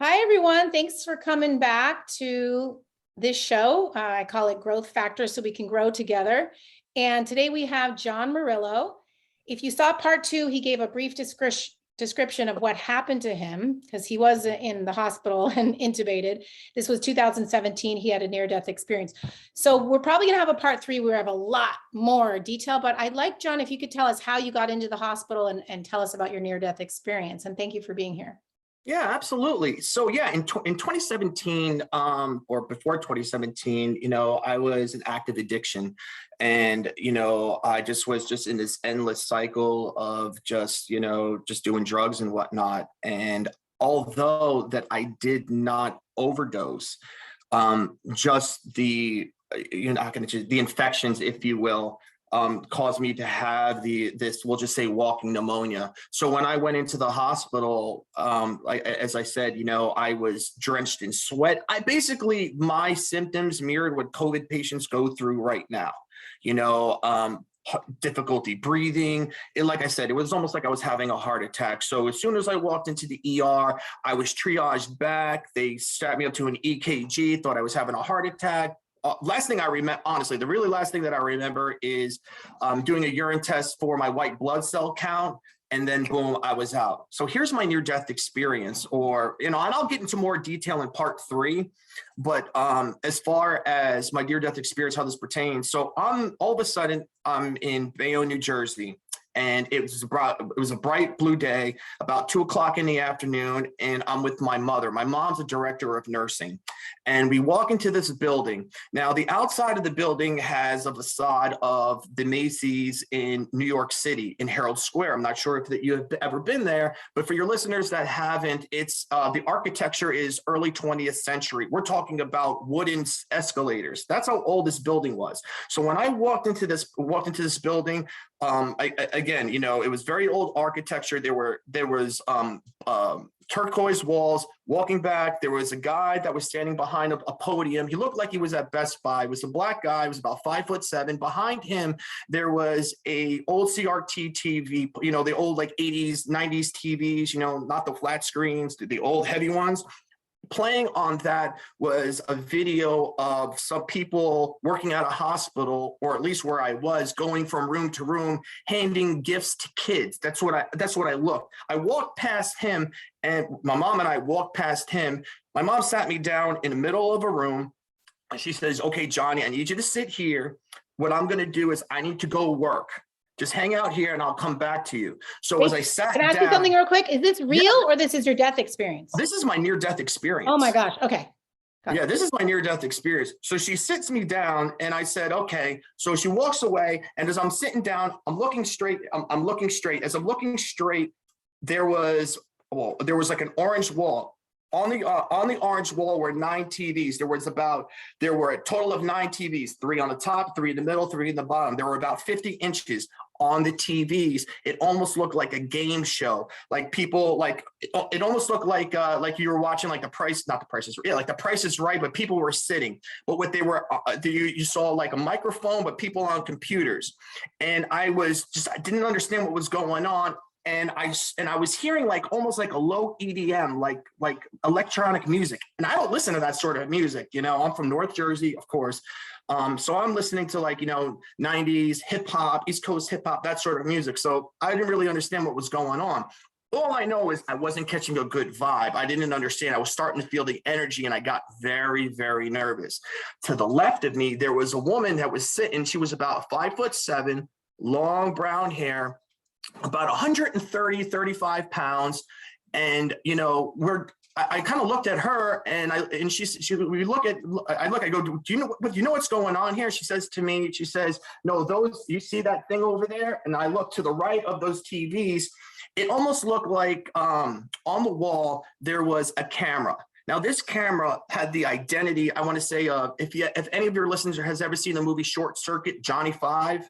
Hi, everyone. Thanks for coming back to this show. I call it Growth Factor so we can grow together. And today we have John Murillo. If you saw part 2, he gave a brief description of what happened to him because he was in the hospital and intubated. This was 2017. He had a near-death experience. So we're probably going to have a part 3 where we have a lot more detail, but I'd like, John, if you could tell us how you got into the hospital and tell us about your near-death experience. And thank you for being here. Yeah, absolutely. So yeah, in 2017, or before 2017, I was in active addiction, and I was in this endless cycle of just doing drugs and whatnot. And although that I did not overdose, just the the infections, if you will, caused me to have we'll just say walking pneumonia. So when I went into the hospital, as I said, I was drenched in sweat. My symptoms mirrored what COVID patients go through right now. Difficulty breathing. Like I said, it was almost like I was having a heart attack. So as soon as I walked into the ER, I was triaged back. They strapped me up to an EKG, thought I was having a heart attack. Last thing I remember, honestly, the really last thing that I remember is doing a urine test for my white blood cell count, and then boom, I was out. So here's my near-death experience, and I'll get into more detail in part 3. But as far as my near-death experience, how this pertains, so all of a sudden I'm in Bayonne, New Jersey. And it was a bright blue day, about 2 o'clock in the afternoon, and I'm with my mother. My mom's a director of nursing, and we walk into this building. Now, the outside of the building has a facade of the Macy's in New York City in Herald Square. I'm not sure if that you have ever been there, but for your listeners that haven't, it's the architecture is early 20th century. We're talking about wooden escalators. That's how old this building was. So when I walked into this building, again, it was very old architecture. There was turquoise walls. Walking back, there was a guy that was standing behind a podium. He looked like he was at Best Buy. He was a black guy. He was about 5'7". Behind him, there was a old CRT TV, the old like 80s, 90s TVs, not the flat screens, the old heavy ones. Playing on that was a video of some people working at a hospital, or at least where I was, going from room to room, handing gifts to kids. That's what I looked. I walked past him, and my mom and I walked past him. My mom sat me down in the middle of a room, and she says, "Okay, Johnny, I need you to sit here. What I'm going to do is I need to go work. Just hang out here and I'll come back to you." So as I sat down. Can I ask you something real quick? Is this real or this is your death experience? This is my near-death experience. Oh my gosh. Okay. Yeah, this is my near-death experience. So she sits me down, and I said, okay. So she walks away, and as I'm sitting down, I'm looking straight. I'm looking straight. As I'm looking straight, there was like an orange wall. On the orange wall were 9 TVs. There were a total of 9 TVs, 3 on the top, 3 in the middle, 3 in the bottom. There were about 50 inches on the TVs. It almost looked like a game show. Like people, it almost looked like you were watching like The Price is Right, but people were sitting. But what they were, you saw like a microphone, but people on computers. And I didn't understand what was going on. And I was hearing like almost like a low EDM, like electronic music. And I don't listen to that sort of music. I'm from North Jersey, of course. So I'm listening to 90s hip hop, East Coast hip hop, that sort of music. So I didn't really understand what was going on. All I know is I wasn't catching a good vibe. I didn't understand. I was starting to feel the energy, and I got very, very nervous. To the left of me, there was a woman that was sitting. She was about 5'7", long brown hair, about 130, 35 pounds. And, I kind of looked at her, and I go, do you know what's going on here? She says to me, no, you see that thing over there? And I look to the right of those TVs. It almost looked like on the wall, there was a camera. Now, this camera had the identity, I want to say, if any of your listeners has ever seen the movie Short Circuit, Johnny Five,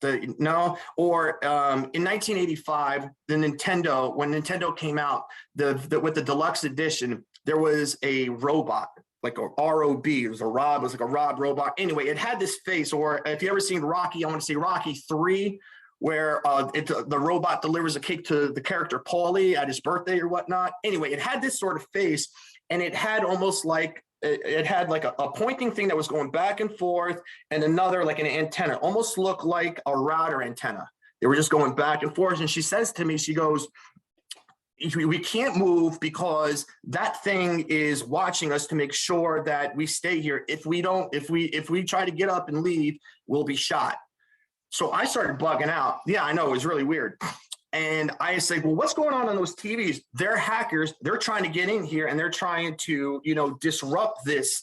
in 1985, when Nintendo came out, with the deluxe edition, there was a robot, like a ROB. It was like a Rob robot. Anyway, it had this face, or if you ever seen Rocky, I want to say Rocky 3, where the robot delivers a cake to the character Paulie at his birthday or whatnot. Anyway, it had this sort of face, and it had almost like it had like a pointing thing that was going back and forth, and another like an antenna, almost looked like a router antenna. They were just going back and forth. And she says to me, she goes, we can't move because that thing is watching us to make sure that we stay here. If we try to get up and leave, we'll be shot. So I started bugging out. Yeah, I know, it was really weird. And I said, well, what's going on those TVs? They're hackers. They're trying to get in here and they're trying to, disrupt this,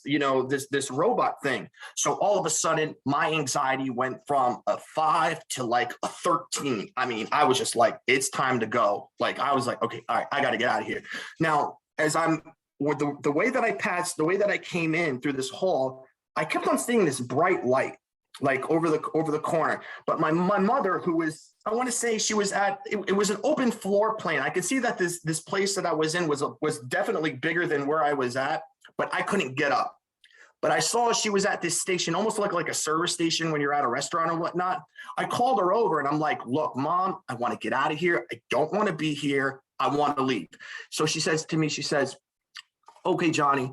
this robot thing. So all of a sudden, my anxiety went from a 5 to like a 13. I mean, I was just like, it's time to go. Like, I was like, okay, all right, I got to get out of here. Now, as I'm with the way that I came in through this hall, I kept on seeing this bright light, like over the corner. But my mother, who was, I want to say she was at, it was an open floor plan. I could see that this place that I was in was definitely bigger than where I was at, but I couldn't get up. But I saw she was at this station, almost like a service station when you're at a restaurant or whatnot. I called her over and I'm like, look, Mom, I want to get out of here. I don't want to be here. I want to leave. So she says to me, she says, okay, Johnny,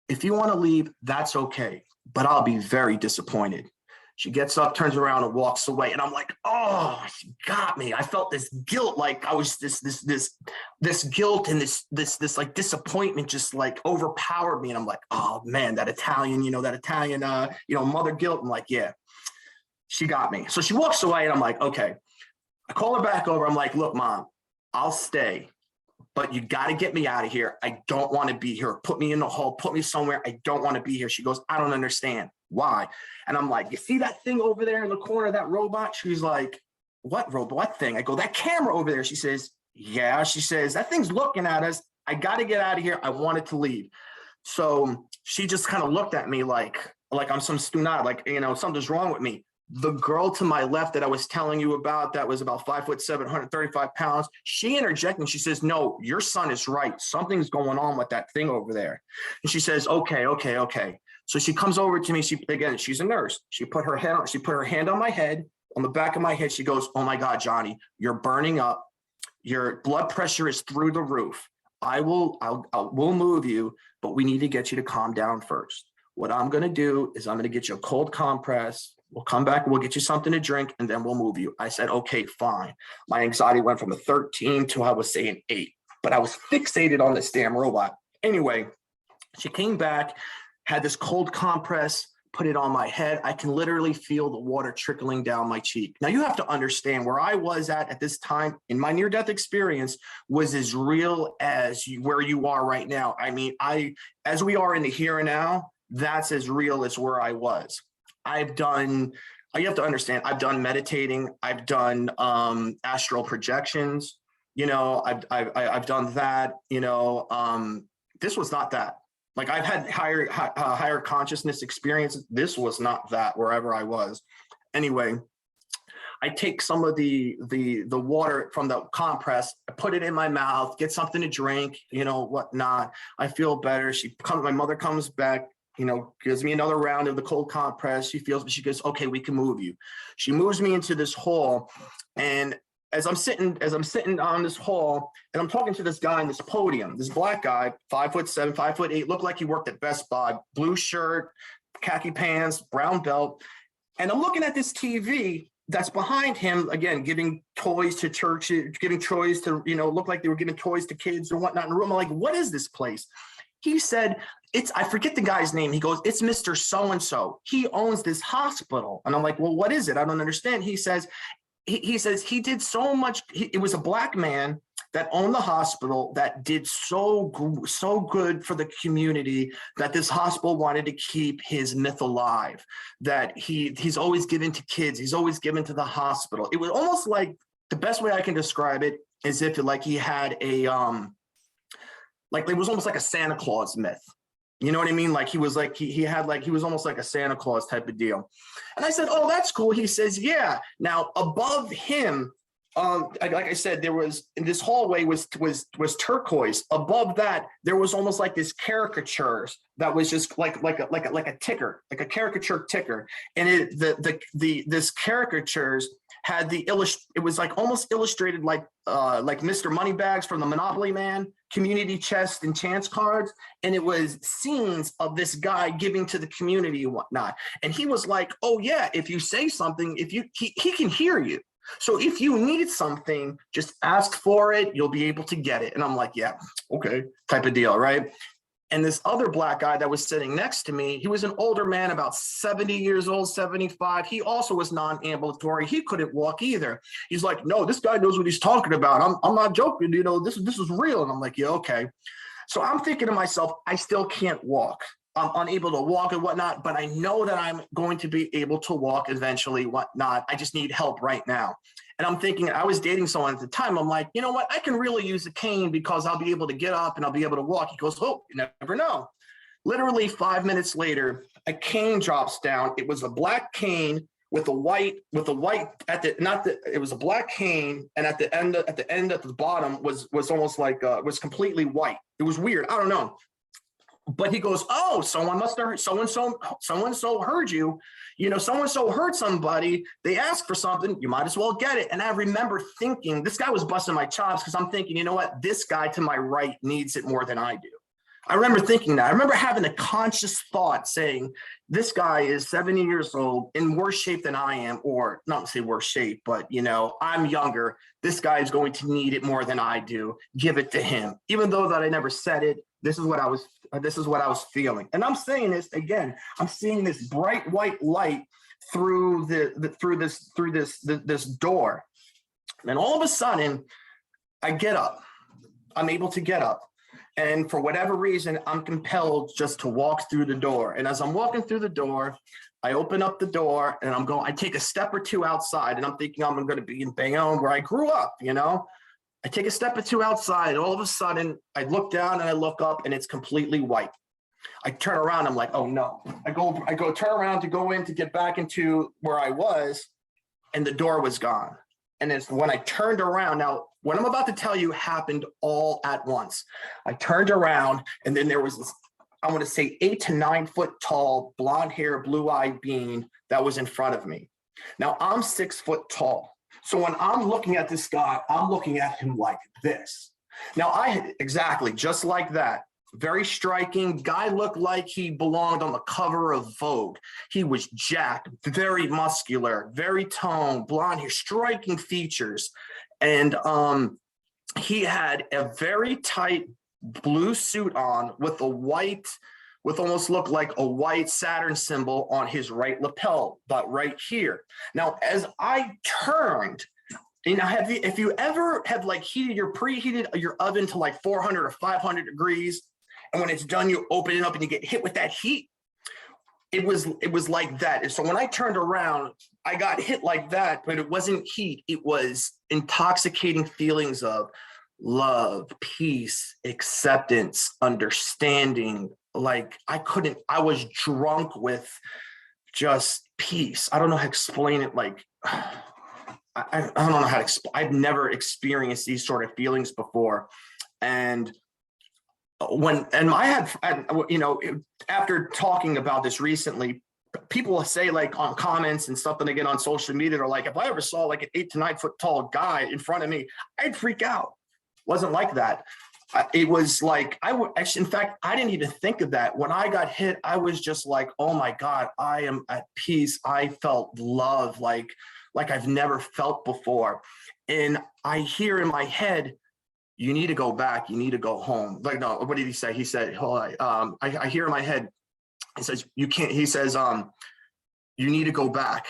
if you want to leave, that's okay, but I'll be very disappointed. She gets up, turns around, and walks away. And I'm like, oh, she got me. I felt this guilt, like I was this guilt and this like disappointment just like overpowered me. And I'm like, oh man, that Italian, mother guilt. I'm like, yeah, she got me. So she walks away and I'm like, okay. I call her back over. I'm like, look, Mom, I'll stay, but you got to get me out of here. I don't want to be here. Put me in the hall, put me somewhere. I don't want to be here. She goes, I don't understand. Why? And I'm like, you see that thing over there in the corner, that robot? She's like, what robot? What thing? I go, that camera over there. She says, yeah. She says, that thing's looking at us. I got to get out of here. I wanted to leave. So she just kind of looked at me like I'm some stunad, like, something's wrong with me. The girl to my left that I was telling you about, that was about 5'7", 135 pounds, she interjected and she says, no, your son is right. Something's going on with that thing over there. And she says, okay. So she comes over to me. She's a nurse. She put her hand on my head, on the back of my head. She goes, oh my God, Johnny, you're burning up. Your blood pressure is through the roof. We'll move you, but we need to get you to calm down first. What I'm going to do is I'm going to get you a cold compress. We'll come back, we'll get you something to drink, and then we'll move you. I said, okay, fine. My anxiety went from a 13 to, I was saying 8, but I was fixated on this damn robot. Anyway, she came back, had this cold compress, put it on my head. I can literally feel the water trickling down my cheek. Now, you have to understand where I was at this time in my near-death experience was as real as where you are right now. I mean, as we are in the here and now, that's as real as where I was. You have to understand, I've done meditating, I've done astral projections, I've done that, this was not that. Like, I've had higher consciousness experiences. This was not that wherever I was. Anyway, I take some of the water from the compress, I put it in my mouth, get something to drink, whatnot. I feel better. My mother comes back, gives me another round of the cold compress. She goes, okay, we can move you. She moves me into this hall. And as I'm sitting on this hall and I'm talking to this guy on this podium, this black guy, 5'7", 5'8", looked like he worked at Best Buy, blue shirt, khaki pants, brown belt. And I'm looking at this TV that's behind him, again, giving toys to churches, giving toys to, look like they were giving toys to kids or whatnot in the room. I'm like, what is this place? He said, I forget the guy's name. He goes, it's Mr. So-and-so. He owns this hospital. And I'm like, well, what is it? I don't understand. He says he did so much. It was a black man that owned the hospital that did so good for the community that this hospital wanted to keep his myth alive, that he's always given to kids. He's always given to the hospital. It was almost like, the best way I can describe it is if he had a, like it was almost like a Santa Claus myth. You know what I mean? Like he was like, he was almost like a Santa Claus type of deal. And I said, oh, that's cool. He says, yeah. Now above him, like I said, there was, in this hallway was turquoise. Above that, there was almost like this caricatures that was just like a ticker, like a caricature ticker. And this caricatures had it was like almost illustrated like Mr. Moneybags from the Monopoly Man, community chest and chance cards. And it was scenes of this guy giving to the community and whatnot. And he was like, oh yeah, if you say something, he can hear you. So if you need something, just ask for it, you'll be able to get it. And I'm like, yeah, okay, type of deal, right? And this other black guy that was sitting next to me, he was an older man, about 70 years old, 75. He also was non-ambulatory. He couldn't walk either. He's like, no, this guy knows what he's talking about. I'm not joking. This is real. And I'm like, yeah, okay. So I'm thinking to myself, I still can't walk. I'm unable to walk and whatnot, but I know that I'm going to be able to walk eventually, whatnot. I just need help right now. And I'm thinking, I was dating someone at the time. I'm like, you know what? I can really use a cane because I'll be able to get up and I'll be able to walk. He goes, oh, you never know. Literally 5 minutes later, a cane drops down. It was a black cane with a white it was a black cane. And at the end at the bottom was almost like, was completely white. It was weird. I don't know. But he goes, oh, someone must have heard, so-and-so heard you. So-and-so heard somebody. They asked for something. You might as well get it. And I remember thinking, this guy was busting my chops because I'm thinking, you know what? This guy to my right needs it more than I do. I remember thinking that. I remember having a conscious thought saying, this guy is 70 years old, in worse shape than I am, or not to say worse shape, but, I'm younger. This guy is going to need it more than I do. Give it to him. Even though that I never said it, this is what I was feeling. And I'm saying this again, I'm seeing this bright white light through this door. And all of a sudden I get up. I'm able to get up. And for whatever reason, I'm compelled just to walk through the door. And as I'm walking through the door, I open up the door and I take a step or two outside, and I'm thinking I'm going to be in Bayonne where I grew up, I take a step or two outside, and all of a sudden I look down and I look up and it's completely white. I turn around, I'm like, oh no. I go turn around to go in to get back into where I was, and the door was gone. And it's when I turned around, now what I'm about to tell you happened all at once. I turned around and then there was this, I want to say 8 to 9 foot tall, blonde hair, blue-eyed being that was in front of me. Now I'm 6 foot tall. So when I'm looking at this guy, I'm looking at him like this. Now exactly, just like that. Very striking. Guy looked like he belonged on the cover of Vogue. He was jacked, very muscular, very toned, blonde hair, striking features. And he had a very tight blue suit on with almost looked like a white Saturn symbol on his right lapel, but right here. Now, as I turned, if you ever have like preheated your oven to like 400 or 500 degrees, and when it's done, you open it up and you get hit with that heat. It was like that. And so when I turned around, I got hit like that, but it wasn't heat. It was intoxicating feelings of love, peace, acceptance, understanding. Like I was drunk with just peace. I don't know how to explain it. Like, I don't know how to I've never experienced these sort of feelings before. And after talking about this recently, people say like on comments and stuff that they get on social media, they're like, if I ever saw like an 8 to 9 foot tall guy in front of me, I'd freak out. Wasn't like that. It was like, in fact, I didn't even think of that. When I got hit, I was just like, oh my God, I am at peace. I felt love like I've never felt before. And I hear in my head, you need to go back. You need to go home. Like, no, what did he say? He said, I hear in my head, he says, you can't, he says, you need to go back.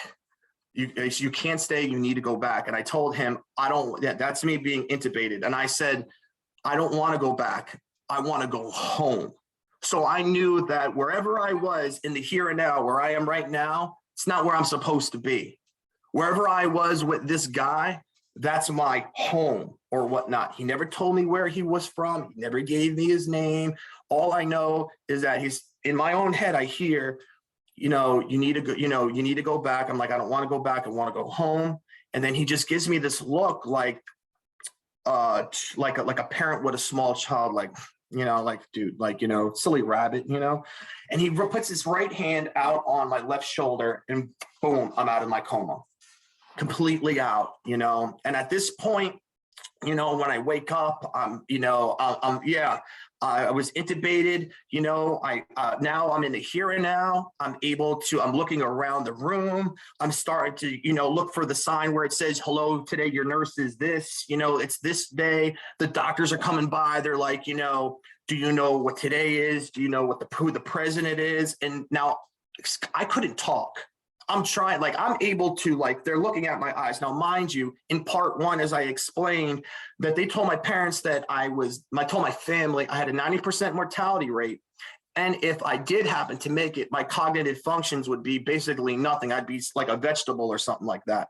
You can't stay. You need to go back. And I told him, that's me being intubated. And I said, I don't want to go back. I want to go home. So I knew that wherever I was in the here and now, where I am right now, it's not where I'm supposed to be. Wherever I was with this guy, that's my home or whatnot. He never told me where he was from. He never gave me his name. All I know is that he's in my own head. I hear, you need to go, you need to go back. I'm like, I don't want to go back. I want to go home. And then he just gives me this look like a parent with a small child, like, dude, silly rabbit, and he puts his right hand out on my left shoulder and boom, I'm out of my coma. completely out, and at this point, when I wake up, yeah, I was intubated, now I'm in the here and now. I'm looking around the room. I'm starting to, look for the sign where it says, hello, today your nurse is this, it's this day. The doctors are coming by. They're like, do you know what today is? Do you know who the president is? And now I couldn't talk. I'm trying, I'm able to, they're looking at my eyes. Now, mind you, in part one, as I explained, that they told my parents that I told my family I had a 90% mortality rate. And if I did happen to make it, my cognitive functions would be basically nothing. I'd be like a vegetable or something like that.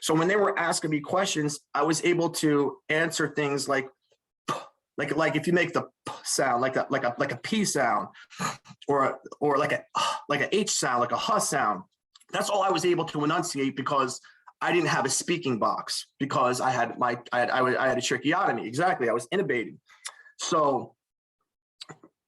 So when they were asking me questions, I was able to answer things like if you make the p sound, like a p sound, or like a h sound, like a h sound. That's all I was able to enunciate because I didn't have a speaking box, because I had a tracheotomy. Exactly. I was intubated. So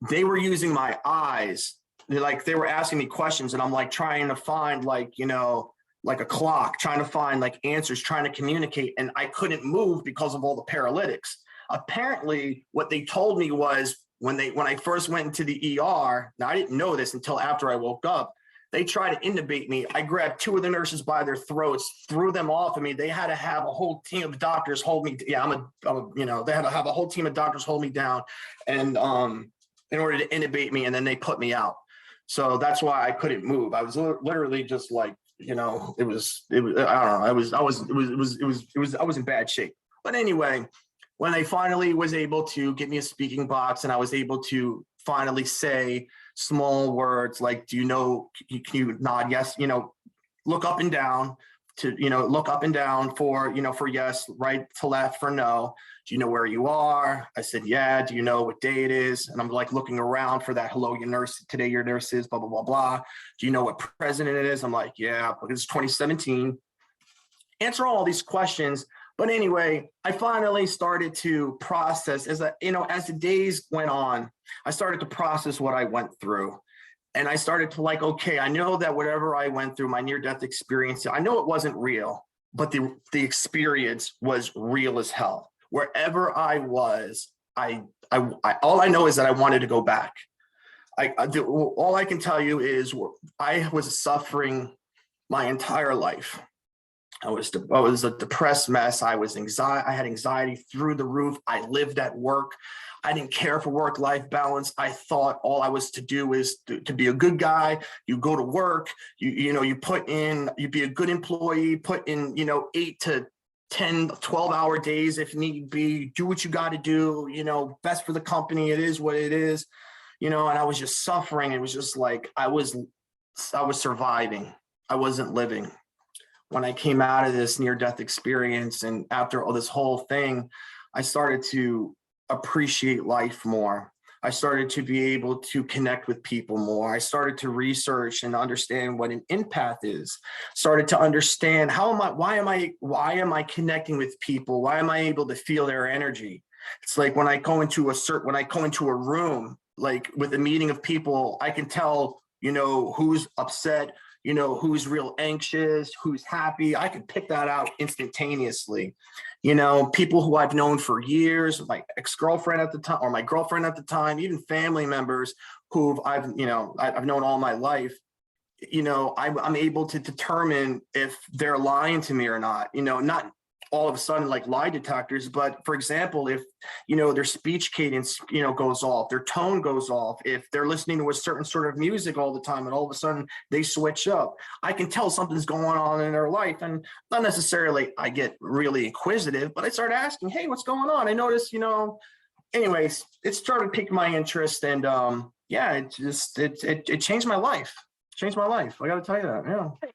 they were using my eyes. They were asking me questions, and I'm trying to find like a clock, trying to find answers, trying to communicate. And I couldn't move because of all the paralytics. Apparently what they told me was when I first went into the ER, now I didn't know this until after I woke up, they tried to intubate me. I grabbed two of the nurses by their throats, threw them off of me. They had to have a whole team of doctors hold me. Yeah, they had to have a whole team of doctors hold me down, and in order to intubate me, and then they put me out. So that's why I couldn't move. I was literally just I was in bad shape. But anyway, when I finally was able to get me a speaking box, and I was able to finally say small words like, do you know, can you nod yes, look up and down look up and down for, for yes, right to left for no. Do you know where you are? I said, yeah. Do you know what day it is? And I'm looking around for that, hello, your nurse, today your nurse is blah, blah, blah, blah. Do you know what president it is? I'm like, yeah, because it's 2017. Answer all these questions. But anyway, I finally started to process as the days went on, I started to process what I went through. And I started to okay, I know that whatever I went through, my near-death experience, I know it wasn't real, but the experience was real as hell. Wherever I was, all I know is that I wanted to go back. All I can tell you is I was suffering my entire life. I was a depressed mess. I had anxiety through the roof. I lived at work. I didn't care for work-life balance. I thought all I was to do is to be a good guy. You go to work, you be a good employee, put in, 8 to 10, 12-hour days if need be, do what you got to do, best for the company. It is what it is, and I was just suffering. It was just I was surviving. I wasn't living. When I came out of this near-death experience, and after all this whole thing, I started to appreciate life more. I started to be able to connect with people more. I started to research and understand what an empath is. Started to understand why am I connecting with people? Why am I able to feel their energy? It's when I go into a room, with a meeting of people, I can tell, who's upset, who's real anxious, who's happy. I could pick that out instantaneously. People who I've known for years, my ex-girlfriend at the time, or my girlfriend at the time, even family members who I've known all my life, I'm able to determine if they're lying to me or not, not all of a sudden lie detectors, but for example, if their speech cadence goes off, their tone goes off, if they're listening to a certain sort of music all the time and all of a sudden they switch up, I can tell something's going on in their life. And not necessarily I get really inquisitive, but I start asking, hey, what's going on? I noticed, anyways, it started piquing my interest, and yeah, it changed my life. Changed my life. I got to tell you that.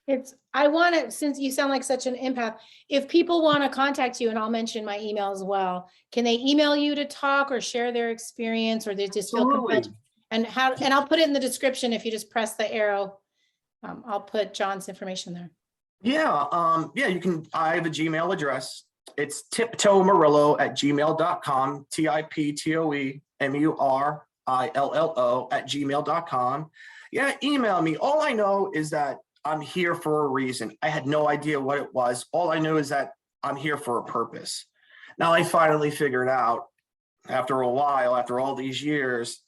Yeah. Since you sound like such an empath, if people want to contact you, and I'll mention my email as well, can they email you to talk or share their experience, or they just feel compelled? And I'll put it in the description. If you just press the arrow, I'll put John's information there. Yeah. Yeah, you can. I have a Gmail address. It's TIPtoeMURILLO@gmail.com, TIPtoeMURILLO@gmail.com. Yeah, email me. All I know is that I'm here for a reason. I had no idea what it was. All I knew is that I'm here for a purpose. Now I finally figured out after a while, after all these years,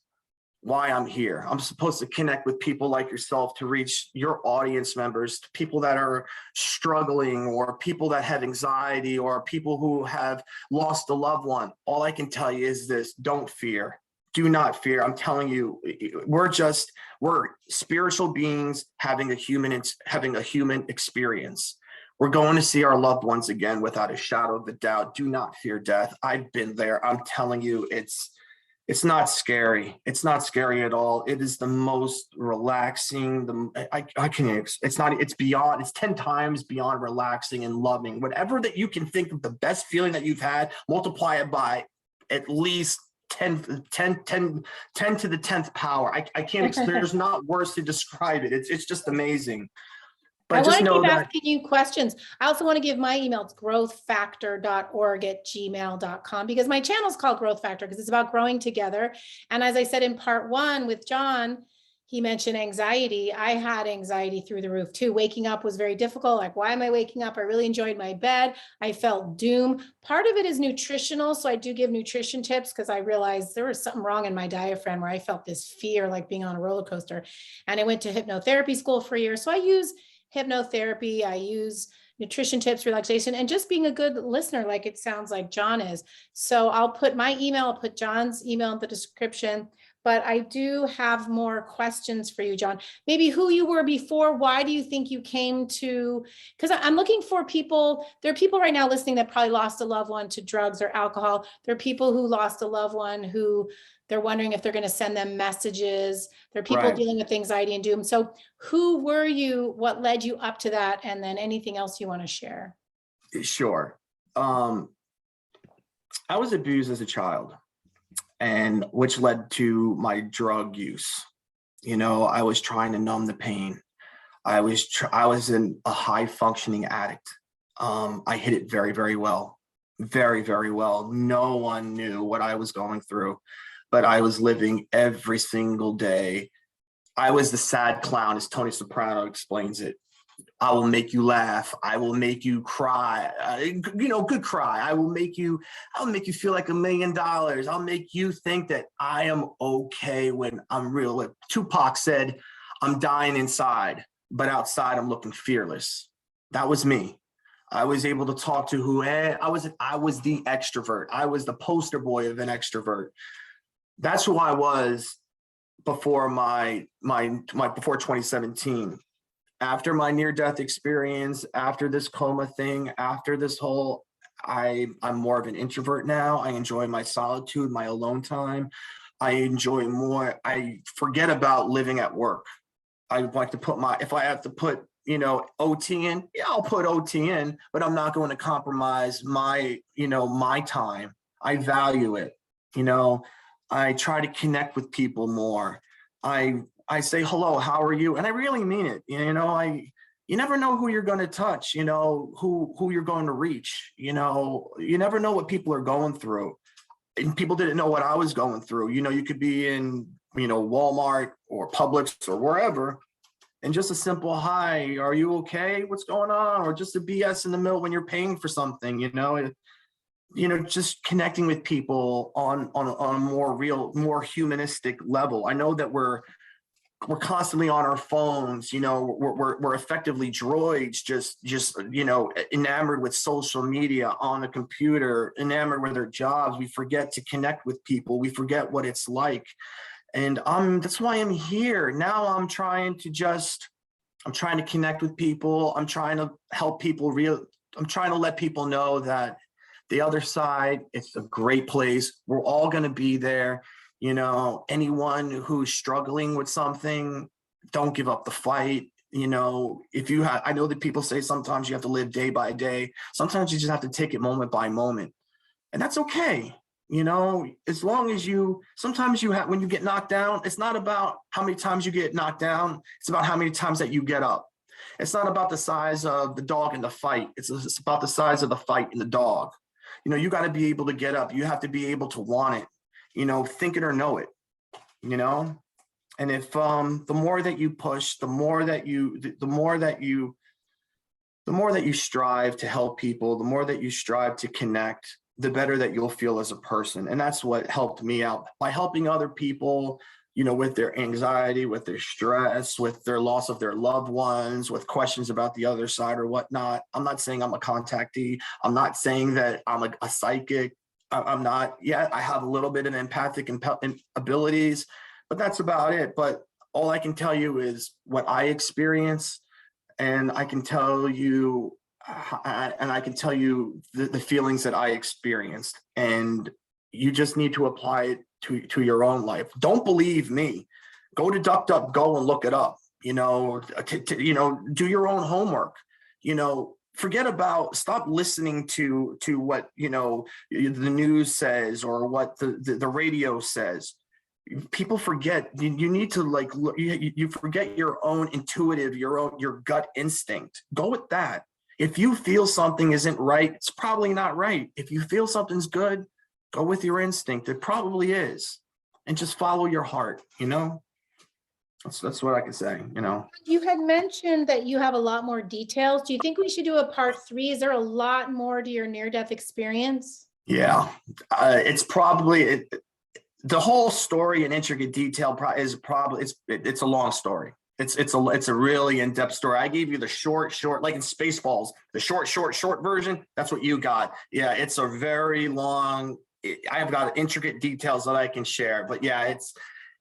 why I'm here. I'm supposed to connect with people like yourself to reach your audience members, people that are struggling, or people that have anxiety, or people who have lost a loved one. All I can tell you is this: don't fear. Do not fear. I'm telling you, we're spiritual beings having a human experience. We're going to see our loved ones again without a shadow of a doubt. Do not fear death. I've been there. I'm telling you, it's not scary. It's not scary at all. It is the most relaxing. It's beyond, it's 10 times beyond relaxing and loving. Whatever that you can think of, the best feeling that you've had, multiply it by at least 10 to the 10th power. I can't, there's not words to describe it. It's just amazing. But I want to keep asking you questions. I also want to give my email. It's growthfactor.org@gmail.com, because my channel is called Growth Factor because it's about growing together. And as I said in part 1 with John, he mentioned anxiety. I had anxiety through the roof too. Waking up was very difficult. Like, why am I waking up? I really enjoyed my bed. I felt doom. Part of it is nutritional. So I do give nutrition tips because I realized there was something wrong in my diaphragm where I felt this fear, like being on a roller coaster. And I went to hypnotherapy school for a year. So I use hypnotherapy, I use nutrition tips, relaxation, and just being a good listener, like it sounds like John is. So I'll put my email, I'll put John's email in the description, but I do have more questions for you, John. Maybe who you were before, why do you think you came to, because I'm looking for people, there are people right now listening that probably lost a loved one to drugs or alcohol. There are people who lost a loved one who they're wondering if they're going to send them messages. There are people dealing with anxiety and doom. So who were you? What led you up to that? And then anything else you want to share? Sure. I was abused as a child, and which led to my drug use. You know, I was trying to numb the pain. I was a high functioning addict. I hid it very, very well. Very, very well. No one knew what I was going through, but I was living every single day. I was the sad clown, as Tony Soprano explains it. I will make you laugh. I will make you cry. Good cry. I'll make you feel like $1 million. I'll make you think that I am okay when I'm real. Like Tupac said, I'm dying inside, but outside I'm looking fearless. That was me. I was able to talk to I was the extrovert. I was the poster boy of an extrovert. That's who I was before before 2017. After my near-death experience, after this coma thing, after this whole, I'm more of an introvert now. I enjoy my solitude, my alone time. I forget about living at work. I like to put if I have to put, OT in, yeah, I'll put OT in, but I'm not going to compromise my time. I value it. I try to connect with people more. I say, hello, how are you? And I really mean it. You never know who you're going to touch, who you're going to reach. You never know what people are going through. And people didn't know what I was going through. You could be in, Walmart or Publix or wherever, and just a simple hi, are you okay? What's going on? Or just a BS in the middle when you're paying for something, just connecting with people on a more real, more humanistic level. I know that we're constantly on our phones, we're effectively droids, just enamored with social media, on the computer, enamored with their jobs. We forget to connect with people. We forget what it's like. And that's why I'm here. Now I'm trying to connect with people. I'm trying to help people I'm trying to let people know that the other side, it's a great place. We're all going to be there. Anyone who's struggling with something, don't give up the fight. I know that people say sometimes you have to live day by day. Sometimes you just have to take it moment by moment. And that's okay. As long as when you get knocked down, it's not about how many times you get knocked down. It's about how many times that you get up. It's not about the size of the dog in the fight. It's about the size of the fight in the dog. You got to be able to get up. You have to be able to want it. Think it or know it, And if the more that you push, the more that you strive to help people, the more that you strive to connect, the better that you'll feel as a person. And that's what helped me out by helping other people, with their anxiety, with their stress, with their loss of their loved ones, with questions about the other side or whatnot. I'm not saying I'm a contactee. I'm not saying that I'm a psychic. I'm not yet. I have a little bit of empathic abilities, but that's about it. But all I can tell you is what I experience, and I can tell you, the feelings that I experienced, and you just need to apply it to your own life. Don't believe me. Go to DuckDuckGo and look it up. Do your own homework. Stop listening to what the news says or what the radio says. People forget. You need to look. You forget your own intuitive, your gut instinct. Go with that. If you feel something isn't right, it's probably not right. If you feel something's good, go with your instinct. It probably is, and just follow your heart. That's what I can say. You had mentioned that you have a lot more details. Do you think we should do a part 3? Is there a lot more to your near-death experience? Yeah, it's probably the whole story in intricate detail is probably it's a long story. It's a really in-depth story. I gave you the short, like in Spaceballs, the short version. That's what you got. Yeah, it's a very long. I've got intricate details that I can share. But yeah, it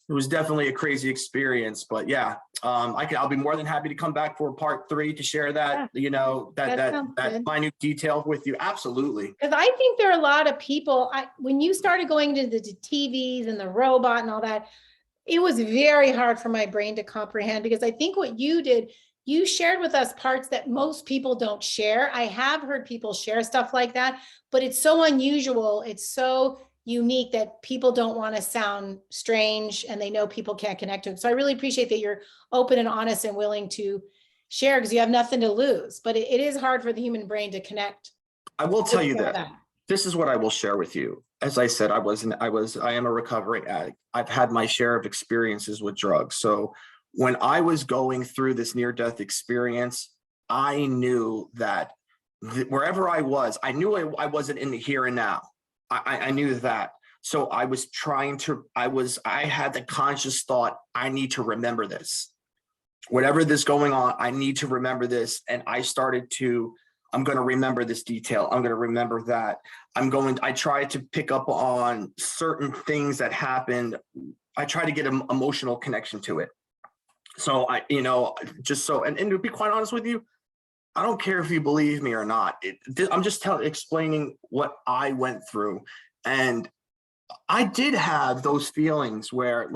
was definitely a crazy experience. But yeah, I'll be more than happy to come back for part 3 to share that. Yeah, that minute detail with you. Absolutely. Because I think there are a lot of people. When you started going to the TVs and the robot and all that, it was very hard for my brain to comprehend, because I think what you did, you shared with us parts that most people don't share. I have heard people share stuff like that, but it's so unusual. It's so unique that people don't want to sound strange, and they know people can't connect to it. So I really appreciate that you're open and honest and willing to share, because you have nothing to lose, but it is hard for the human brain to connect. I will tell you that. This is what I will share with you. As I said, I am a recovering addict. I've had my share of experiences with drugs. So when I was going through this near-death experience, I knew that wherever I was, I knew I wasn't in the here and now. I knew that. So I had the conscious thought, I need to remember this. Whatever this going on, I need to remember this. And I started to, I'm going to remember this detail. I'm going to remember that. I tried to pick up on certain things that happened. I try to get an emotional connection to it. So and to be quite honest with you, I don't care if you believe me or not. I'm just explaining what I went through. And I did have those feelings where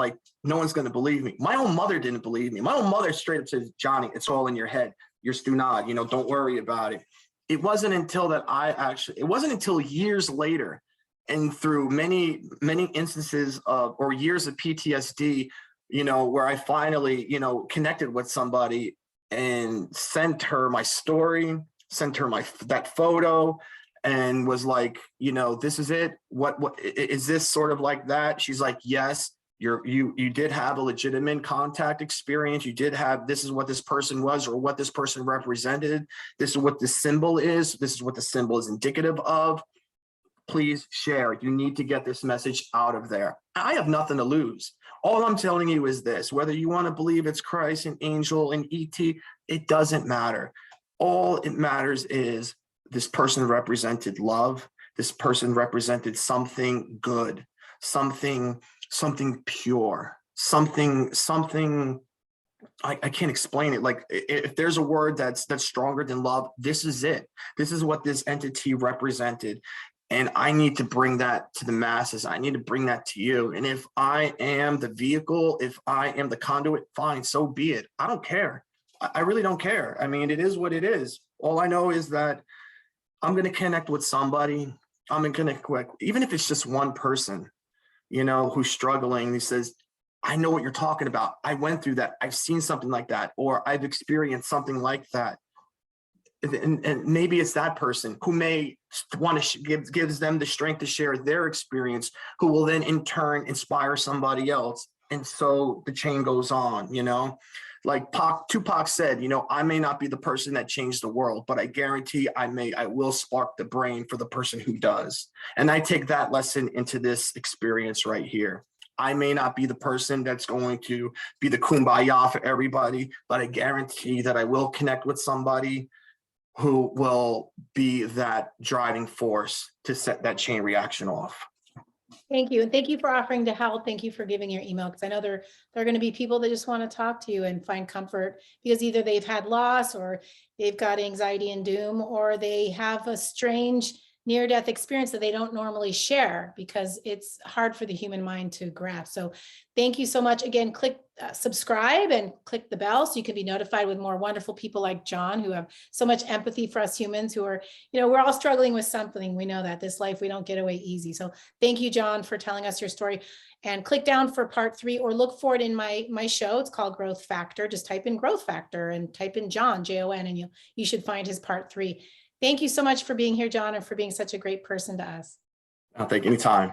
no one's going to believe me. My own mother didn't believe me. My own mother straight up says, Johnny, it's all in your head. You're stunad, don't worry about it. It wasn't until it wasn't until years later, and through many, many instances or years of PTSD, where I finally, connected with somebody and sent her my story, sent her that photo, and was like, this is it. What is this sort of like that? She's like, yes, you did have a legitimate contact experience. You did have, this is what this person was or what this person represented. This is what the symbol is. This is what the symbol is indicative of. Please share. You need to get this message out of there. I have nothing to lose. All I'm telling you is this: whether you want to believe it's Christ, an angel, an ET, it doesn't matter. All it matters is this person represented love. This person represented something good, something pure, something. I can't explain it. Like, if there's a word that's stronger than love, this is it. This is what this entity represented. And I need to bring that to the masses. I need to bring that to you. And if I am the vehicle, if I am the conduit, fine, so be it. I don't care. I really don't care. I mean, it is what it is. All I know is that I'm going to connect with somebody. I'm going to connect, even if it's just one person, who's struggling. He says, I know what you're talking about. I went through that. I've seen something like that, or I've experienced something like that. And maybe it's that person who may want to gives them the strength to share their experience, who will then in turn inspire somebody else. And so the chain goes on, like Tupac said, I may not be the person that changed the world, but I guarantee I will spark the brain for the person who does. And I take that lesson into this experience right here. I may not be the person that's going to be the kumbaya for everybody, but I guarantee that I will connect with somebody who will be that driving force to set that chain reaction off. Thank you. And thank you for offering to help. Thank you for giving your email, because I know there are going to be people that just want to talk to you and find comfort, because either they've had loss, or they've got anxiety and doom, or they have a strange near-death experience that they don't normally share, because it's hard for the human mind to grasp. So thank you so much. Again, click subscribe and click the bell so you can be notified with more wonderful people like John, who have so much empathy for us humans who are, we're all struggling with something. We know that this life, we don't get away easy. So thank you, John, for telling us your story. And click down for part 3, or look for it in my show. It's called Growth Factor. Just type in Growth Factor and type in John, Jon, and you should find his part 3. Thank you so much for being here, John, and for being such a great person to us. I'll take any time.